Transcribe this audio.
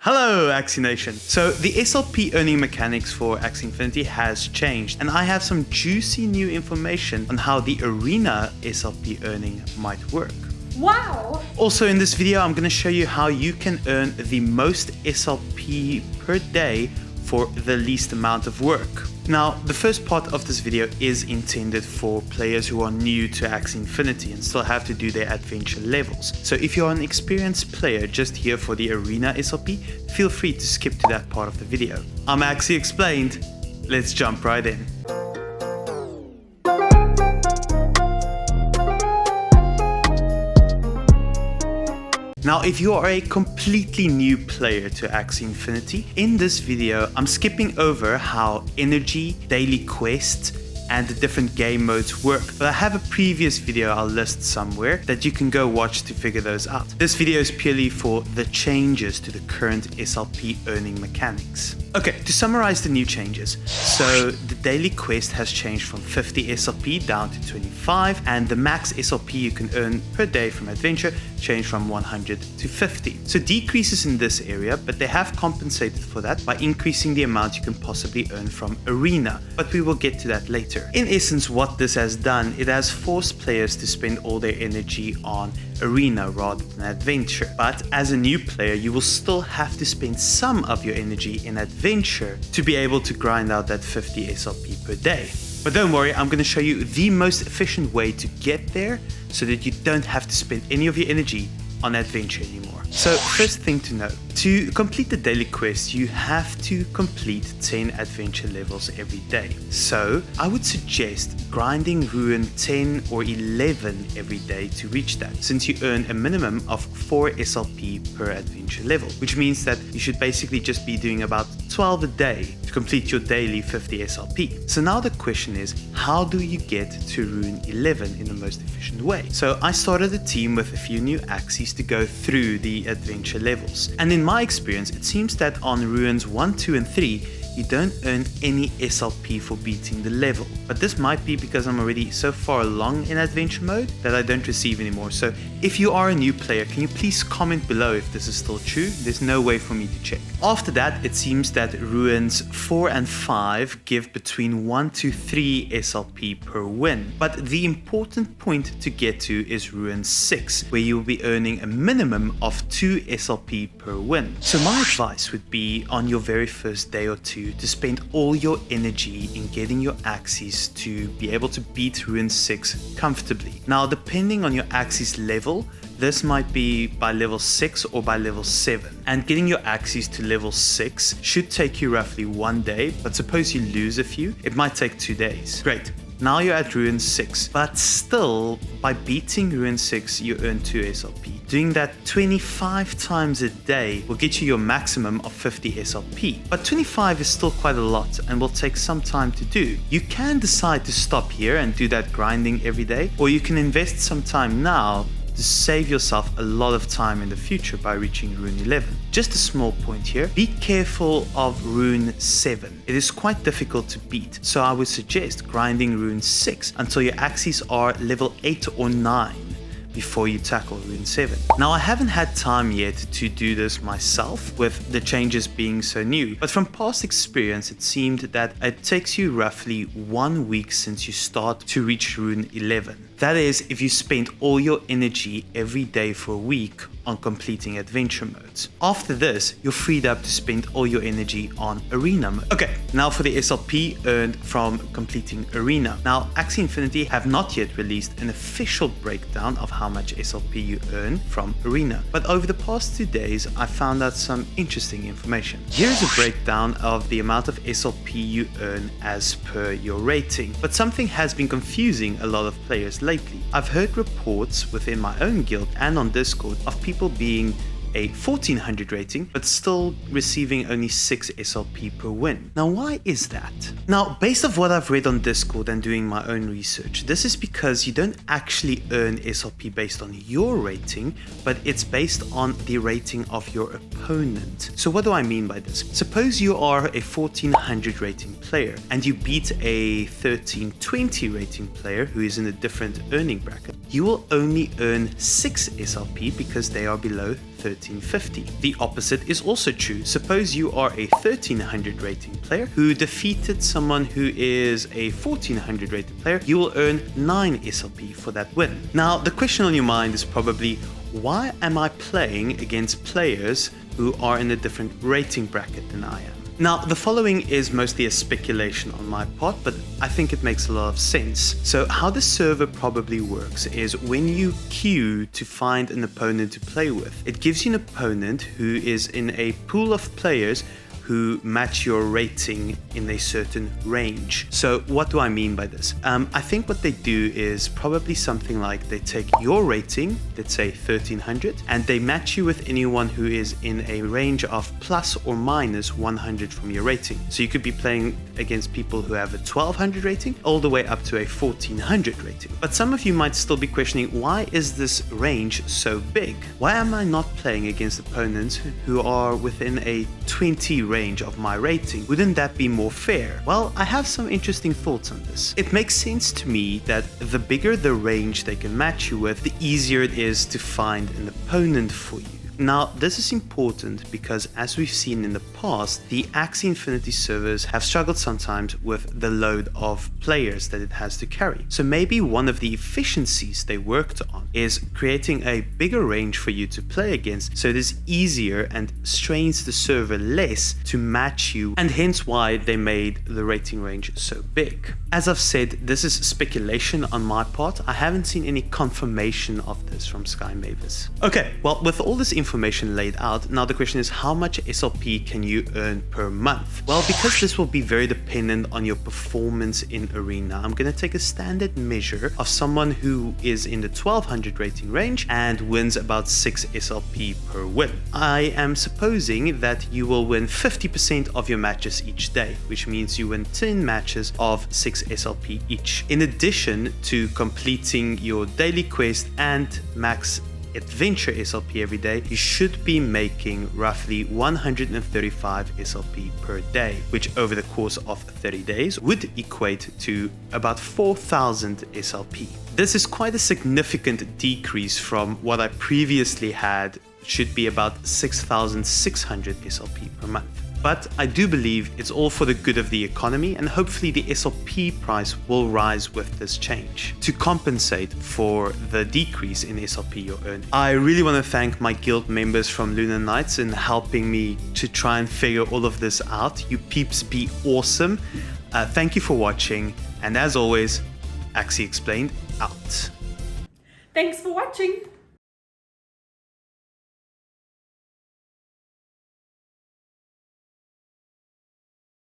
Hello Axie Nation! So the SLP earning mechanics for Axie Infinity has changed, and I have some juicy new information on how the arena SLP earning might work. Wow! Also in this video I'm going to show you how you can earn the most SLP per day for the least amount of work. Now, the first part of this video is intended for players who are new to Axie Infinity and still have to do their adventure levels. So if you're an experienced player just here for the arena SLP, feel free to skip to that part of the video. I'm Axie Explained. Let's jump right in. Now, if you are a completely new player to Axie Infinity, in this video, I'm skipping over how energy, daily quests, and the different game modes work. But I have a previous video I'll list somewhere that you can go watch to figure those out. This video is purely for the changes to the current SLP earning mechanics. Okay, to summarize the new changes. So the daily quest has changed from 50 SLP down to 25, and the max SLP you can earn per day from adventure changed from 100 to 50. So decreases in this area, but they have compensated for that by increasing the amount you can possibly earn from arena, but we will get to that later. In essence, what this has done, it has forced players to spend all their energy on arena rather than adventure. But as a new player, you will still have to spend some of your energy in adventure to be able to grind out that 50 SLP per day. But don't worry, I'm going to show you the most efficient way to get there so that you don't have to spend any of your energy on adventure anymore. So first thing to know, to complete the daily quest, you have to complete 10 adventure levels every day. So I would suggest grinding Ruin 10 or 11 every day to reach that, since you earn a minimum of 4 SLP per adventure level, which means that you should basically just be doing about 12 a day to complete your daily 50 SLP. So now the question is, how do you get to Ruin 11 in the most efficient way? So I started a team with a few new Axies to go through the adventure levels. And in my experience, it seems that on Ruins 1, 2 and 3, you don't earn any SLP for beating the level. But this might be because I'm already so far along in adventure mode that I don't receive anymore. So if you are a new player, can you please comment below if this is still true? There's no way for me to check. After that, it seems that Ruins 4 and 5 give between 1 to 3 SLP per win. But the important point to get to is Ruin 6, where you will be earning a minimum of 2 SLP per win. So my advice would be on your very first day or two to spend all your energy in getting your Axies to be able to beat Ruin 6 comfortably. Now, depending on your Axies level, this might be by level 6 or by level 7. And getting your Axies to level 6 should take you roughly 1 day, but suppose you lose a few, it might take 2 days. Great. Now you're at Ruin 6, but still, by beating Ruin 6, you earn 2 SLP. Doing that 25 times a day will get you your maximum of 50 SLP. But 25 is still quite a lot and will take some time to do. You can decide to stop here and do that grinding every day, or you can invest some time now to save yourself a lot of time in the future by reaching Ruin 11. Just a small point here, be careful of Ruin 7. It is quite difficult to beat, so I would suggest grinding Ruin 6 until your Axies are level 8 or 9 before you tackle Ruin 7. Now, I haven't had time yet to do this myself with the changes being so new, but from past experience it seemed that it takes you roughly 1 week since you start to reach Ruin 11. That is, if you spend all your energy every day for a week on completing adventure modes. After this, you're freed up to spend all your energy on arena mode. Okay, now for the SLP earned from completing arena. Now, Axie Infinity have not yet released an official breakdown of how much SLP you earn from arena, but over the past 2 days, I found out some interesting information. Here's a breakdown of the amount of SLP you earn as per your rating, but something has been confusing a lot of players lately. I've heard reports within my own guild and on Discord of people being a 1400 rating, but still receiving only 6 SLP per win. Now, why is that? Now, based off what I've read on Discord and doing my own research, this is because you don't actually earn SLP based on your rating, but it's based on the rating of your opponent. So what do I mean by this? Suppose you are a 1400 rating player and you beat a 1320 rating player who is in a different earning bracket. You will only earn 6 SLP because they are below 1350. The opposite is also true. Suppose you are a 1300 rating player who defeated someone who is a 1400 rated player, you will earn 9 SLP for that win. Now, the question on your mind is probably, why am I playing against players who are in a different rating bracket than I am? Now, the following is mostly a speculation on my part, but I think it makes a lot of sense. So how the server probably works is when you queue to find an opponent to play with, it gives you an opponent who is in a pool of players who match your rating in a certain range. So what do I mean by this? I think what they do is probably something like they take your rating, let's say 1300, and they match you with anyone who is in a range of plus or minus 100 from your rating. So you could be playing against people who have a 1200 rating all the way up to a 1400 rating. But some of you might still be questioning, why is this range so big? Why am I not playing against opponents who are within a 20 range of my rating? Wouldn't that be more fair? Well, I have some interesting thoughts on this. It makes sense to me that the bigger the range they can match you with, the easier it is to find an opponent for you. Now, this is important because, as we've seen in the past, the Axie Infinity servers have struggled sometimes with the load of players that it has to carry. So maybe one of the efficiencies they worked on is creating a bigger range for you to play against, so it is easier and strains the server less to match you, and hence why they made the rating range so big. As I've said, this is speculation on my part. I haven't seen any confirmation of this from Sky Mavis. Okay, well, with all this information laid out, now the question is, how much SLP can you earn per month? Well, because this will be very dependent on your performance in Arena, I'm going to take a standard measure of someone who is in the 1200 rating range and wins about 6 SLP per win. I am supposing that you will win 50% of your matches each day, which means you win 10 matches of 6 SLP each. In addition to completing your daily quest and max adventure SLP every day, you should be making roughly 135 SLP per day, which over the course of 30 days would equate to about 4,000 SLP. This is quite a significant decrease from what I previously had, should be about 6,600 SLP per month. But I do believe it's all for the good of the economy, and hopefully the SLP price will rise with this change to compensate for the decrease in SLP you're earning. I really want to thank my guild members from Lunar Knights in helping me to try and figure all of this out. You peeps be awesome. Thank you for watching, and as always, Axie Explained out. Thanks for watching.